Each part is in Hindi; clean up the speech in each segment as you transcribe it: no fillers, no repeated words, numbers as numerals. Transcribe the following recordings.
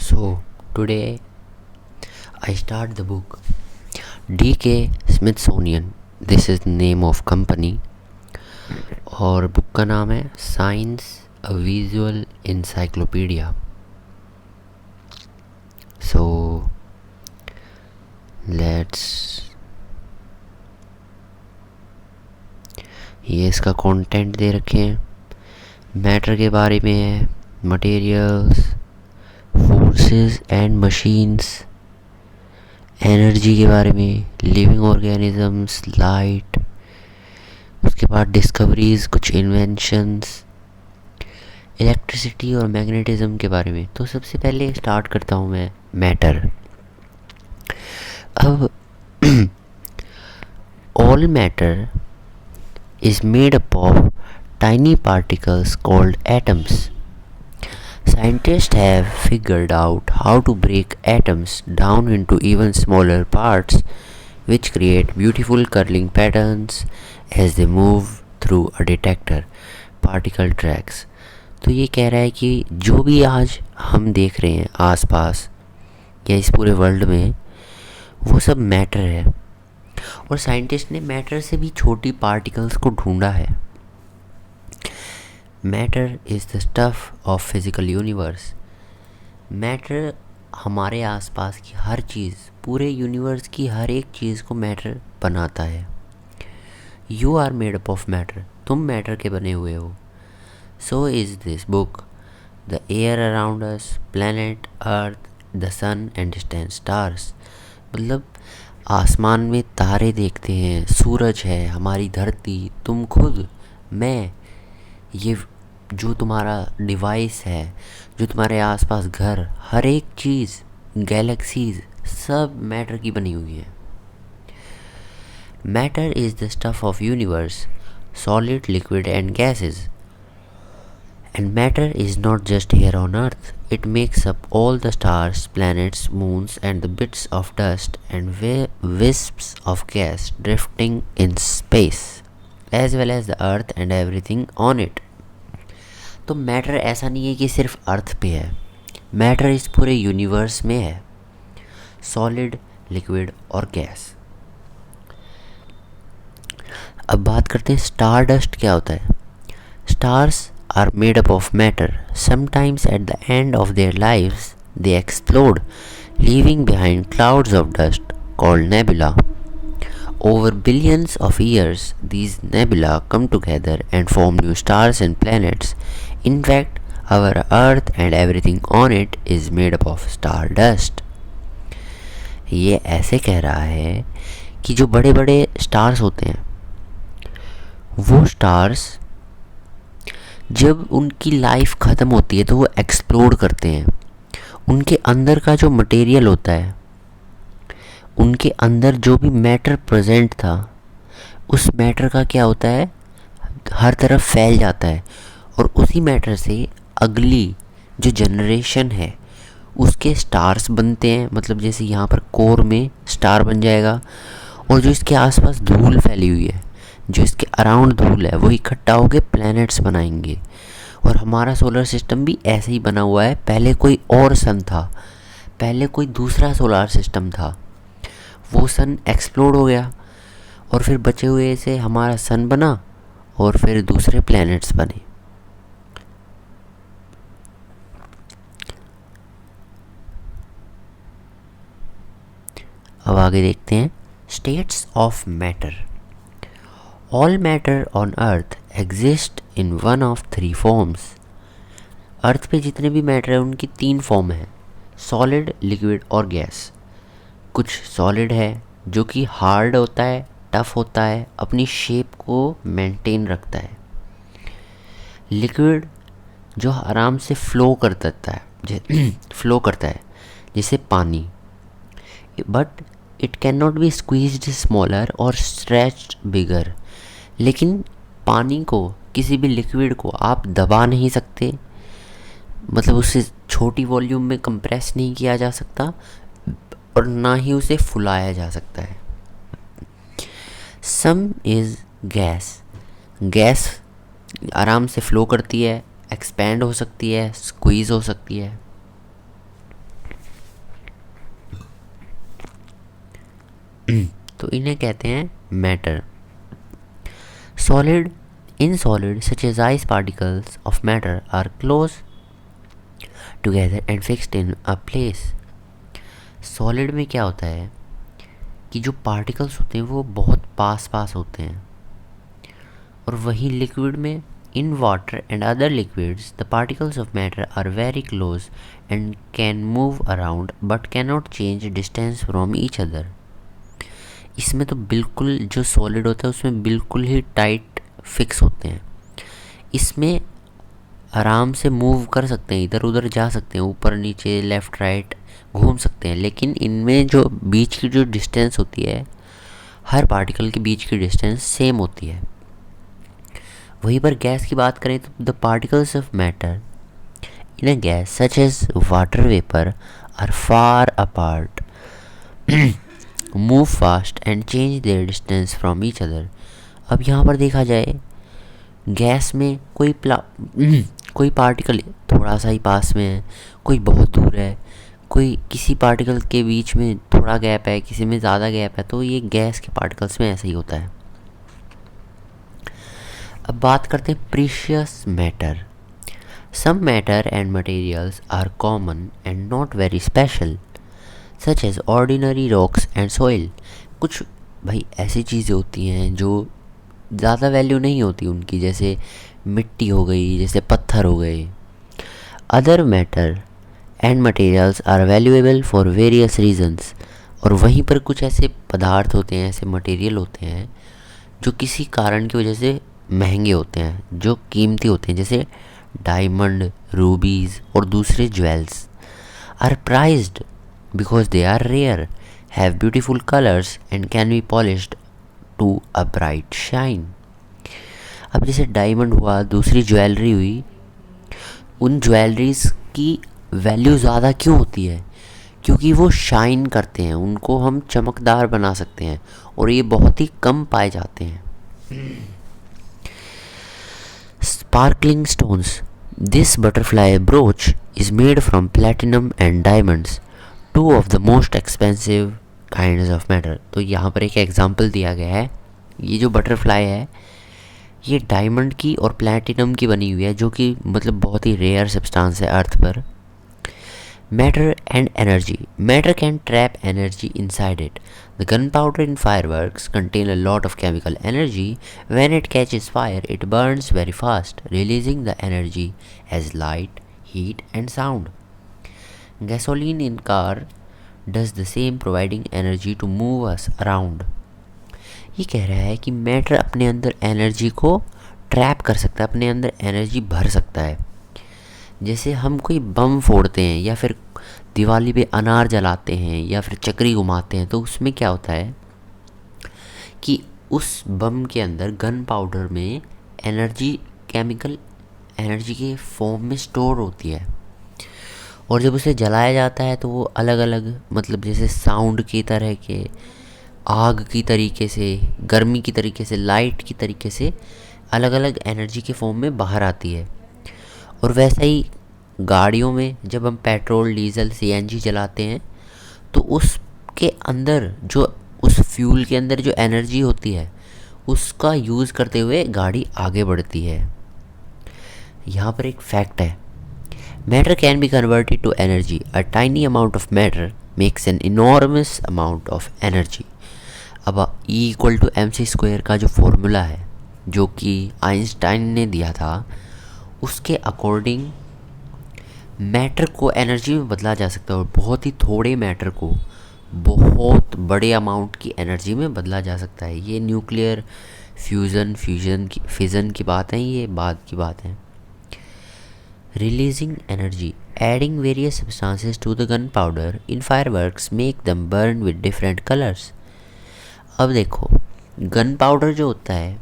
So today I start the book D.K. Smithsonian. This is the name of company और बुक का नाम है science a visual encyclopedia. So let's ये इसका कंटेंट दे रखे हैं. मैटर के बारे में है, materials, forces and machines, energy के बारे में, लिविंग ऑर्गेनिजम्स, लाइट, उसके बाद डिस्कवरीज, कुछ इन्वेंशंस, इलेक्ट्रिसिटी और मैग्नेटिज्म के बारे में. तो सबसे पहले स्टार्ट करता हूँ मैं मैटर. अब all matter is made up of tiny particles called atoms. Scientists have figured out how to break atoms down into even smaller parts, which create beautiful curling patterns as they move through a detector. Particle tracks. तो ये कह रहा है कि जो भी आज हम देख रहे हैं आसपास या इस पूरे वर्ल्ड में, वो सब मैटर है. और साइंटिस्ट ने मैटर से भी छोटी पार्टिकल्स को ढूंढा है. Matter is the stuff of physical universe. Matter हमारे आसपास की हर चीज़, पूरे यूनिवर्स की हर एक चीज़ को मैटर बनाता है. You are made up of matter. तुम मैटर के बने हुए हो. So is this book. The air around us, planet Earth, the sun and distant stars. मतलब आसमान में तारे देखते हैं, सूरज है, हमारी धरती, तुम खुद, मैं, ये जो तुम्हारा डिवाइस है, जो तुम्हारे आसपास घर, हर एक चीज़, गैलेक्सीज, सब मैटर की बनी हुई है. Matter is the stuff of universe, solid, liquid and gases. And matter is not just here on earth. It makes up all the stars, planets, moons and the bits of dust and wisps of gas drifting in space, as well as the earth and everything on it. तो मैटर ऐसा नहीं है कि सिर्फ अर्थ पे है. मैटर इस पूरे यूनिवर्स में है, सॉलिड, लिक्विड और गैस. अब बात करते हैं स्टार डस्ट क्या होता है. Stars are made up of matter. Sometimes at the end of their lives, they explode, leaving behind clouds of dust called nebula. Over billions of years, these nebula come together and form new stars and planets. In fact, our Earth and everything on it is made up of star dust. ये ऐसे कह रहा है कि जो बड़े बड़े स्टार्स होते हैं, वो स्टार्स जब उनकी लाइफ ख़त्म होती है तो वो एक्सप्लोड करते हैं. उनके अंदर का जो मटेरियल होता है, उनके अंदर जो भी मैटर प्रेजेंट था, उस मैटर का क्या होता है, हर तरफ फैल जाता है. और उसी मैटर से अगली जो जनरेशन है उसके स्टार्स बनते हैं. मतलब जैसे यहाँ पर कोर में स्टार बन जाएगा, और जो इसके आसपास धूल फैली हुई है, जो इसके अराउंड धूल है, वो इकट्ठा होकर प्लैनेट्स बनाएंगे. और हमारा सोलर सिस्टम भी ऐसे ही बना हुआ है. पहले कोई और सन था, पहले कोई दूसरा सोलर सिस्टम था, वो सन एक्सप्लोड हो गया और फिर बचे हुए से हमारा सन बना और फिर दूसरे प्लैनेट्स बने. अब आगे देखते हैं states of matter. All matter on earth exist in one of three forms. अर्थ पे जितने भी मैटर है उनकी तीन फॉर्म है, सॉलिड, लिक्विड और गैस. कुछ सॉलिड है जो कि हार्ड होता है, टफ होता है, अपनी शेप को मेंटेन रखता है. लिक्विड जो आराम से फ्लो करता है जैसे पानी. But it can not be squeezed smaller और स्ट्रेच्ड बिगर. लेकिन पानी को, किसी भी लिक्विड को आप दबा नहीं सकते, मतलब उसे छोटी वॉल्यूम में कंप्रेस नहीं किया जा सकता और ना ही उसे फुलाया जा सकता है. सम इज़ गैस. गैस आराम से फ्लो करती है, एक्सपैंड हो सकती है, स्क्वीज़ हो सकती है. तो इन्हें कहते हैं matter. Solid, in solid such as ice particles of matter are close together and fixed in a place. Solid में क्या होता है कि जो पार्टिकल्स होते हैं वो बहुत पास पास होते हैं, और वहीं लिक्विड में in water and other liquids the particles of matter are very close and can move around but can not change distance from each other. इसमें तो बिल्कुल जो सॉलिड होता है उसमें बिल्कुल ही टाइट फिक्स होते हैं, इसमें आराम से मूव कर सकते हैं, इधर उधर जा सकते हैं, ऊपर नीचे लेफ़्ट राइट घूम सकते हैं। लेकिन इनमें जो बीच की जो डिस्टेंस होती है, हर पार्टिकल के बीच की डिस्टेंस सेम होती है। वहीं पर गैस की बात करें तो the particles of matter in a gas such as water vapour are far apart, move fast and change their distance from each other. अब यहाँ पर देखा जाए गैस में कोई पार्टिकल थोड़ा सा ही पास में है, कोई बहुत दूर है, कोई किसी पार्टिकल के बीच में थोड़ा गैप है, किसी में ज़्यादा गैप है। तो ये गैस के पार्टिकल्स में ऐसा ही होता है। अब बात करते हैं precious matter. Some matter and materials are common and not very special such as ordinary rocks and soil. कुछ भाई ऐसी चीज़ें होती हैं जो ज़्यादा वैल्यू नहीं होती उनकी, जैसे मिट्टी हो गई, जैसे पत्थर हो गए। Other matter and materials are valuable for various reasons. और वहीं पर कुछ ऐसे पदार्थ होते हैं, ऐसे मटेरियल होते हैं जो किसी कारण की वजह से महंगे होते हैं, जो कीमती होते हैं, जैसे डायमंड, रूबीज़ और दूसरे jewels are prized because they are rare, have beautiful colours and can be polished to a bright shine. अब जैसे डायमंड हुआ, दूसरी ज्वेलरी हुई, उन ज्वेलरीज की वैल्यू ज़्यादा क्यों होती है? क्योंकि वो शाइन करते हैं, उनको हम चमकदार बना सकते हैं, और ये बहुत ही कम पाए जाते हैं। Sparkling stones, this butterfly broach is made from platinum and diamonds, two of the most expensive kinds of matter. तो यहाँ पर एक एग्जांपल दिया गया है। ये जो बटरफ्लाई है ये डायमंड की और प्लैटिनम की बनी हुई है, जो कि मतलब बहुत ही रेयर सब्सटेंस है अर्थ पर। Matter and energy, matter can trap energy inside it. The gun powder in fireworks contain a lot of chemical energy. When it catches fire it burns very fast, releasing the energy as light, heat and sound. Gasoline in car does the same, providing energy to move us around। ये कह रहा है कि मैटर अपने अंदर एनर्जी को ट्रैप कर सकता है, अपने अंदर एनर्जी भर सकता है। जैसे हम कोई बम फोड़ते हैं या फिर दिवाली पे अनार जलाते हैं या फिर चक्री घुमाते हैं, तो उसमें क्या होता है कि उस बम के अंदर गन पाउडर में एनर्जी, केमिकल एनर्जी के फॉर्म में स्टोर होती है, और जब उसे जलाया जाता है तो वो अलग अलग, मतलब जैसे साउंड की तरह के, आग की तरीके से, गर्मी की तरीके से, लाइट की तरीके से अलग अलग एनर्जी के फॉर्म में बाहर आती है। और वैसा ही गाड़ियों में जब हम पेट्रोल, डीजल, सीएनजी जलाते हैं तो उसके अंदर जो, उस फ्यूल के अंदर जो एनर्जी होती है उसका यूज़ करते हुए गाड़ी आगे बढ़ती है। यहाँ पर एक फैक्ट है, matter can be converted to energy. A tiny amount of matter makes an enormous amount of energy. अब E=mc² का जो फॉर्मूला है, जो कि आइंस्टाइन ने दिया था, उसके अकॉर्डिंग मैटर को एनर्जी में बदला जा सकता है, और बहुत ही थोड़े मैटर को बहुत बड़े अमाउंट की एनर्जी में बदला जा सकता है। ये न्यूक्लियर फिज़न की बात है, ये बाद की बात है। Releasing energy, adding various substances to the gunpowder in fireworks make them burn with different colors। अब देखो, गन पाउडर जो होता है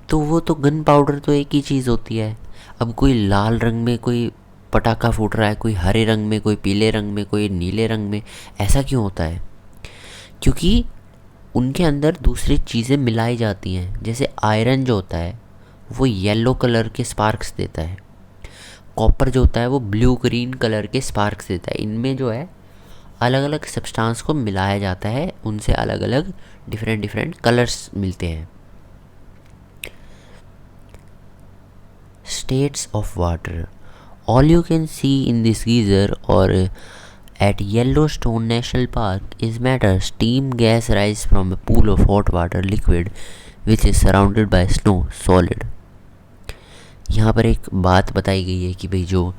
तो वो तो गन पाउडर तो एक ही चीज़ होती है। अब कोई लाल रंग में कोई पटाखा फूट रहा है, कोई हरे रंग में, कोई पीले रंग में, कोई नीले रंग में, ऐसा क्यों होता है? क्योंकि उनके अंदर दूसरी चीज़ें मिलाई जाती हैं। जैसे आयरन जो होता है वो येलो कलर के स्पार्क्स देता है, कॉपर जो होता है वो ब्लू ग्रीन कलर के स्पार्क्स देता है। इनमें जो है अलग अलग सब्सटेंस को मिलाया जाता है, उनसे अलग अलग डिफरेंट कलर्स मिलते हैं। States of water. All you can see in this geyser or at Yellowstone National Park is matter. Steam gas rise from a pool of hot water liquid which is surrounded by snow solid. यहाँ पर एक बात बताई गई है कि भाई जो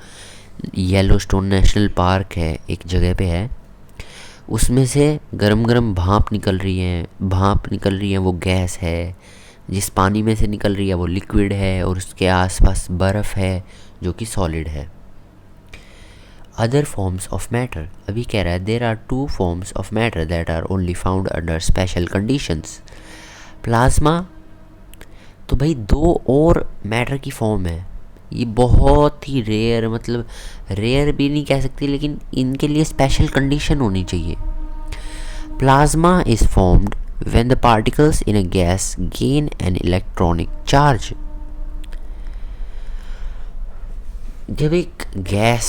येलोस्टोन नेशनल पार्क है एक जगह पे है, उसमें से गरम गरम भाप निकल रही है, वो गैस है। जिस पानी में से निकल रही है वो लिक्विड है और उसके आसपास बर्फ़ है जो कि सॉलिड है। अदर फॉर्म्स ऑफ मैटर, अभी कह रहा है there are 2 forms of matter that are only found under special conditions. Plasma, तो भाई 2 और मैटर की फॉर्म है, ये बहुत ही रेयर, मतलब रेयर भी नहीं कह सकती, लेकिन इनके लिए स्पेशल कंडीशन होनी चाहिए। Plasma is formed when the particles in a gas gain an electronic charge. जब एक गैस,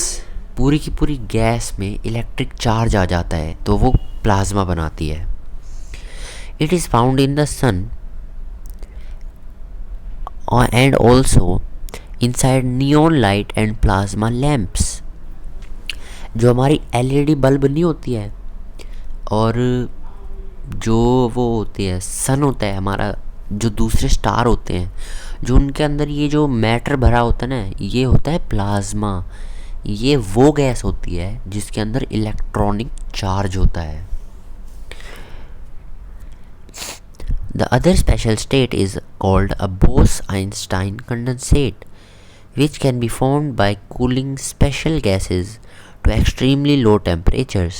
पूरी की पूरी गैस में इलेक्ट्रिक चार्ज आ जाता है तो वो प्लाज्मा बनाती है। It is found in the sun and also inside neon light and plasma lamps. जो हमारी LED बल्ब नहीं होती है और जो वो होती है सन होता है हमारा, जो दूसरे स्टार होते हैं, जो उनके अंदर ये जो मैटर भरा होता है ना, ये होता है प्लाज्मा। ये वो गैस होती है जिसके अंदर इलेक्ट्रॉनिक चार्ज होता है। The other special state is called a Bose Einstein condensate which can be formed by cooling special gases to extremely low temperatures.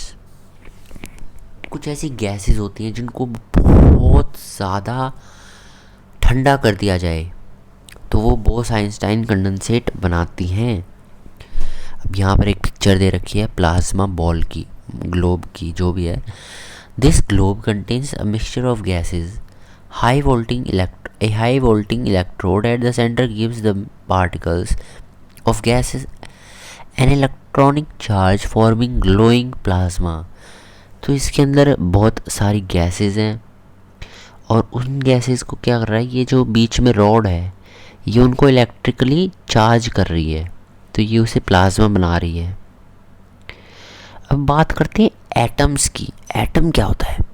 कुछ ऐसी गैसेस होती हैं जिनको बहुत ज़्यादा ठंडा कर दिया जाए तो वो बोस-आइंस्टाइन कंडेंसेट बनाती हैं। अब यहाँ पर एक पिक्चर दे रखी है प्लाज्मा बॉल की, ग्लोब की, जो भी है। This globe contains a mixture of gases. A high voltage electrode at the center gives the particles of gases an electronic charge forming glowing plasma. तो इसके अंदर बहुत सारी गैसेस हैं और उन गैसेस को क्या कर रहा है, ये जो बीच में रॉड है ये उनको इलेक्ट्रिकली चार्ज कर रही है, तो ये उसे प्लाज्मा बना रही है। अब बात करते हैं एटम्स की। एटम क्या होता है?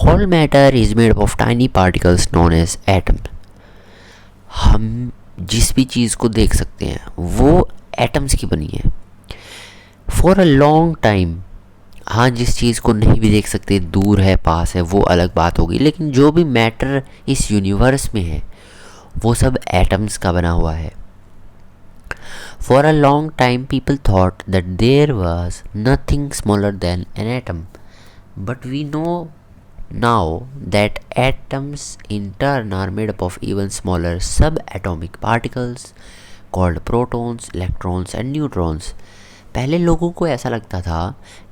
All matter is made up of tiny particles known as atoms. हम जिस भी चीज़ को देख सकते हैं वो एटम्स की बनी है। For a long time, हाँ जिस चीज़ को नहीं भी देख सकते, दूर है पास है, वो अलग बात होगी, लेकिन जो भी मैटर इस यूनिवर्स में है वो सब एटम्स का बना हुआ है। For a long time people thought that there was nothing smaller than an atom, but we know now that atoms in turn are made up of even smaller subatomic particles called protons, electrons and neutrons. पहले लोगों को ऐसा लगता था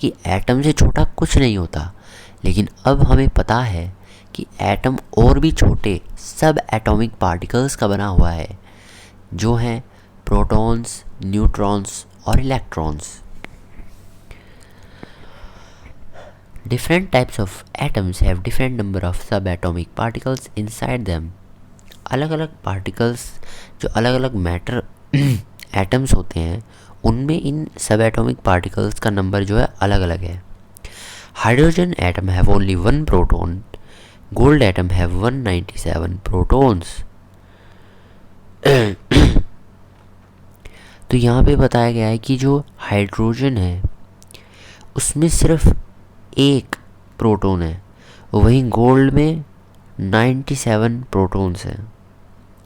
कि एटम से छोटा कुछ नहीं होता, लेकिन अब हमें पता है कि एटम और भी छोटे सब एटॉमिक पार्टिकल्स का बना हुआ है, जो हैं प्रोटॉन्स, न्यूट्रॉन्स और electrons. Different types of atoms have different number of subatomic particles inside them. अलग अलग पार्टिकल्स, जो अलग अलग मैटर एटम्स होते हैं, उनमें इन सब एटॉमिक पार्टिकल्स का नंबर जो है अलग अलग है। Hydrogen atom have only 1 proton, gold atom have 197 protons. तो यहाँ पे बताया गया है कि जो हाइड्रोजन है उसमें सिर्फ 1 प्रोटॉन है, वहीं गोल्ड में 97 प्रोटॉन्स हैं।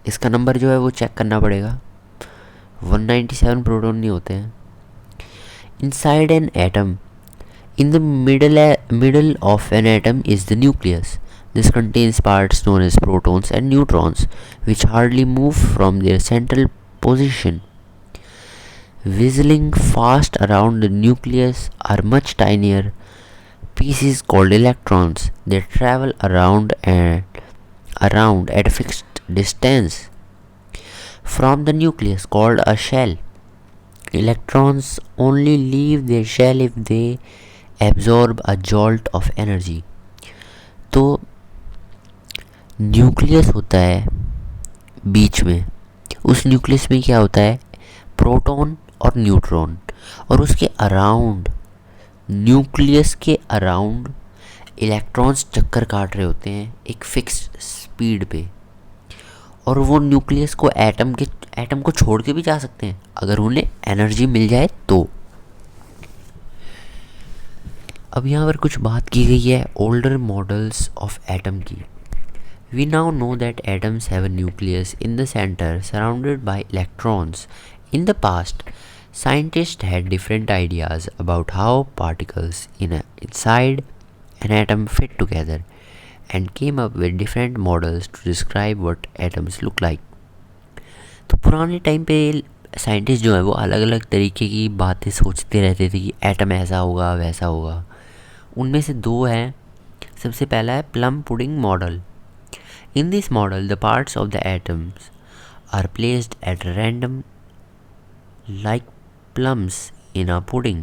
इसका नंबर जो है वो चेक करना पड़ेगा, 197 प्रोटॉन नहीं होते हैं। Inside an atom, in the middle of an atom is the nucleus. This contains parts known as protons and neutrons which hardly move from their central position. Whizzling fast around the nucleus are much tinier pieces called electrons. They travel around at a fixed distance from the nucleus called a shell. Electrons only leave their shell if they absorb a jolt of energy. तो न्यूक्लियस होता है बीच में, उस न्यूक्लियस में क्या होता है, प्रोटॉन और न्यूट्रॉन, और उसके अराउंड, न्यूक्लियस के अराउंड इलेक्ट्रॉन्स चक्कर काट रहे होते हैं एक फिक्स्ड स्पीड पे, और वो न्यूक्लियस को एटम को छोड़ के भी जा सकते हैं अगर उन्हें एनर्जी मिल जाए तो। अब यहाँ पर कुछ बात की गई है ओल्डर मॉडल्स ऑफ एटम की। We now know that atoms have a nucleus in the center surrounded by electrons. In the past, scientists had different ideas about how particles inside an atom fit together and came up with different models to describe what atoms look like. तो पुराने टाइम पे साइंटिस्ट जो है वो अलग अलग तरीके की बातें सोचते रहते थे कि एटम ऐसा होगा वैसा होगा। उनमें से दो हैं। सबसे पहला है plum pudding model. In this model, the parts of the atoms are placed at random like plums in a pudding.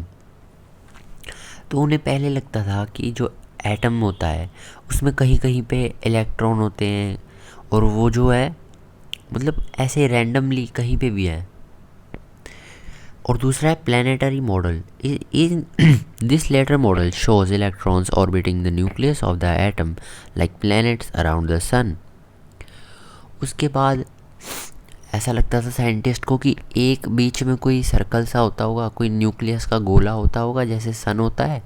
तो उन्हें पहले लगता था कि जो एटम होता है उसमें कहीं कहीं पे इलेक्ट्रॉन होते हैं, और वो जो है मतलब ऐसे रैंडमली कहीं पे भी है। और दूसरा है planetary model. This latter model shows electrons orbiting the nucleus of the atom like planets around the sun. उसके बाद ऐसा लगता था साइंटिस्ट को कि एक बीच में कोई सर्कल सा होता होगा, कोई न्यूक्लियस का गोला होता होगा जैसे सन होता है,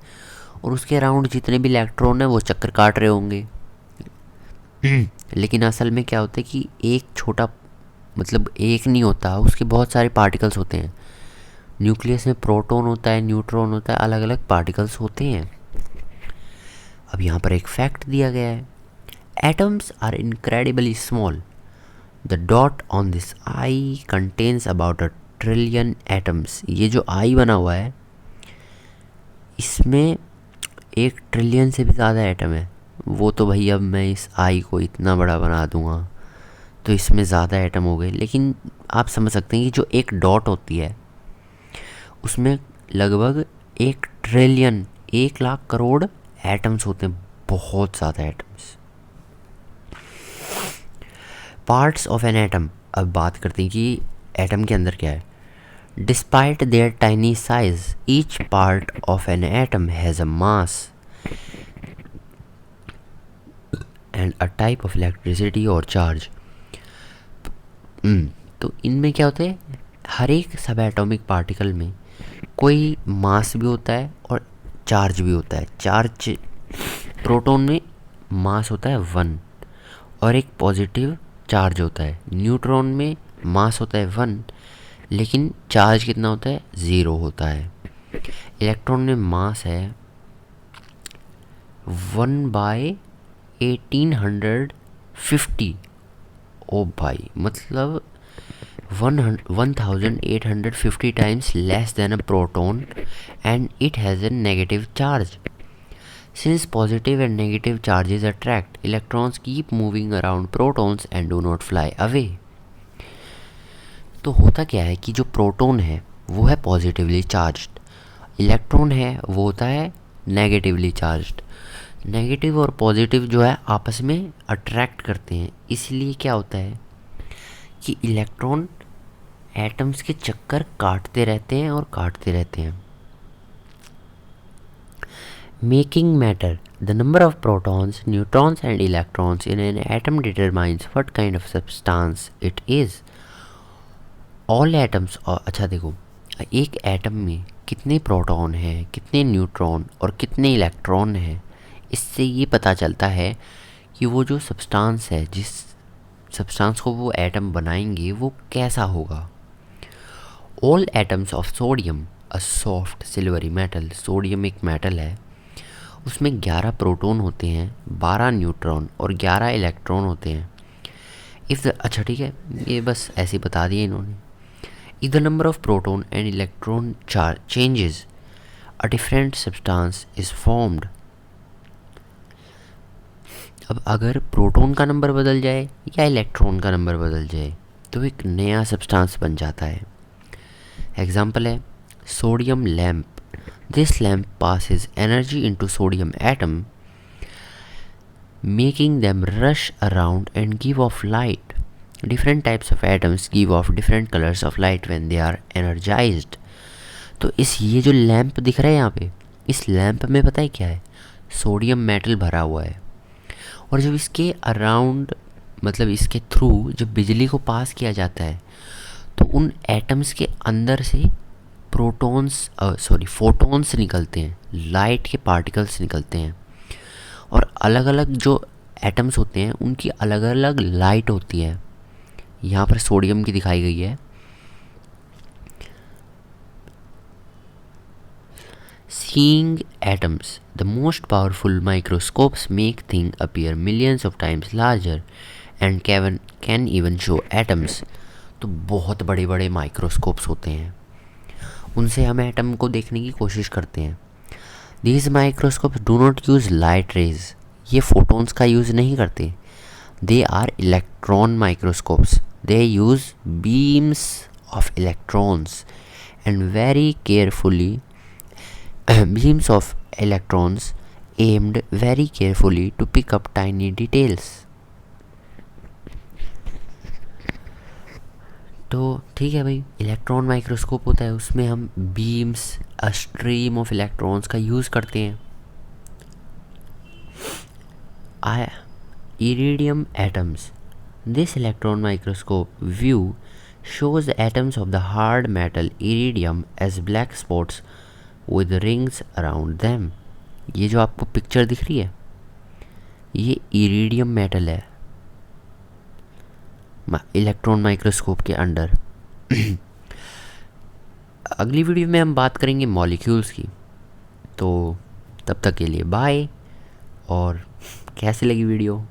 और उसके अराउंड जितने भी इलेक्ट्रॉन हैं वो चक्कर काट रहे होंगे। लेकिन असल में क्या होता है कि एक छोटा मतलब एक नहीं होता, उसके बहुत सारे पार्टिकल्स होते हैं। न्यूक्लियस में प्रोटॉन होता है, न्यूट्रॉन होता है, अलग अलग पार्टिकल्स होते हैं। अब यहाँ पर एक फैक्ट दिया गया है, atoms are incredibly small. The dot on this i contains about 1 trillion atoms. ये जो आई बना हुआ है इसमें 1 ट्रिलियन से भी ज़्यादा एटम है। वो तो भाई अब मैं इस आई को इतना बड़ा बना दूँगा तो इसमें ज़्यादा एटम हो गए, लेकिन आप समझ सकते हैं कि जो एक डॉट होती है उसमें लगभग 1 ट्रिलियन 1 लाख करोड़ एटम्स होते हैं, बहुत ज़्यादा atoms. Parts of an atom. अब बात करते हैं कि एटम के अंदर क्या है। Despite there tiny size each part of an atom has a mass and a type of electricity और चार्ज। तो इनमें क्या होता है, हर एक सब एटॉमिक पार्टिकल में कोई मास भी होता है और चार्ज भी होता है। चार्ज प्रोटॉन में मास होता है 1 और एक पॉजिटिव चार्ज होता है। न्यूट्रॉन में मास होता है 1 लेकिन चार्ज कितना होता है, 0 होता है। इलेक्ट्रॉन में मास है 1/1850। ओ भाई, मतलब 1850 times less than a proton, and it has a negative charge. Since positive and negative charges attract, electrons keep moving around protons and do not fly away. तो होता क्या है कि जो प्रोटॉन है वो है पॉजिटिवली चार्ज्ड, इलेक्ट्रॉन है वो होता है नेगेटिवली चार्ज्ड। नेगेटिव और पॉजिटिव जो है आपस में अट्रैक्ट करते हैं, इसलिए क्या होता है कि इलेक्ट्रॉन एटम्स के चक्कर काटते रहते हैं और काटते रहते हैं। Making matter. The number of protons, neutrons and electrons in an atom determines what kind of substance it is. All atoms. अच्छा देखो, एक एटम में कितने प्रोटॉन हैं, कितने न्यूट्रॉन और कितने इलेक्ट्रॉन हैं, इससे ये पता चलता है कि वो जो सब्सटेंस है, जिस सब्सटेंस को वो एटम बनाएंगे वो कैसा होगा। All atoms of sodium, a soft silvery metal. Sodium एक मेटल है, उसमें 11 प्रोटॉन होते हैं, 12 न्यूट्रॉन और 11 इलेक्ट्रॉन होते हैं। अच्छा ठीक है, ये बस ऐसे बता दिए इन्होंने। If the number of proton and electron changes, a different substance is formed. अब अगर प्रोटॉन का नंबर बदल जाए या इलेक्ट्रॉन का नंबर बदल जाए तो एक नया सब्सटेंस बन जाता है। एग्जाम्पल है sodium lamp This lamp passes energy into sodium atom, making them rush around and give off light. Different types of atoms give off different colors of light when they are energized. तो इस ये जो लैंप दिख रहा है यहाँ पे, इस लैंप में पता है क्या है, सोडियम मेटल भरा हुआ है। और जब इसके अराउंड मतलब इसके थ्रू जब बिजली को पास किया जाता है तो उन एटम्स के अंदर से फोटॉन्स निकलते हैं, लाइट के पार्टिकल्स निकलते हैं। और अलग अलग जो एटम्स होते हैं उनकी अलग अलग लाइट होती है। यहाँ पर सोडियम की दिखाई गई है। Seeing atoms, the most powerful microscopes make things appear millions of times larger and can even show atoms. तो बहुत बड़े बड़े माइक्रोस्कोप्स होते हैं, उनसे हम एटम को देखने की कोशिश करते हैं। These microscopes do not use light rays. ये फोटॉन्स का यूज़ नहीं करते। They are electron microscopes. They use beams of electrons and very carefully beams of electrons aimed very carefully to pick up tiny details. तो ठीक है भाई, इलेक्ट्रॉन माइक्रोस्कोप होता है, उसमें हम beams a stream of electrons का यूज़ करते हैं। Iridium atoms. This electron microscope view shows the atoms of the hard metal iridium as black spots with rings around them. ये जो आपको पिक्चर दिख रही है ये इरिडियम मेटल है इलेक्ट्रॉन माइक्रोस्कोप के अंडर। अगली वीडियो में हम बात करेंगे मॉलिक्यूल्स की। तो तब तक के लिए बाय। और कैसी लगी वीडियो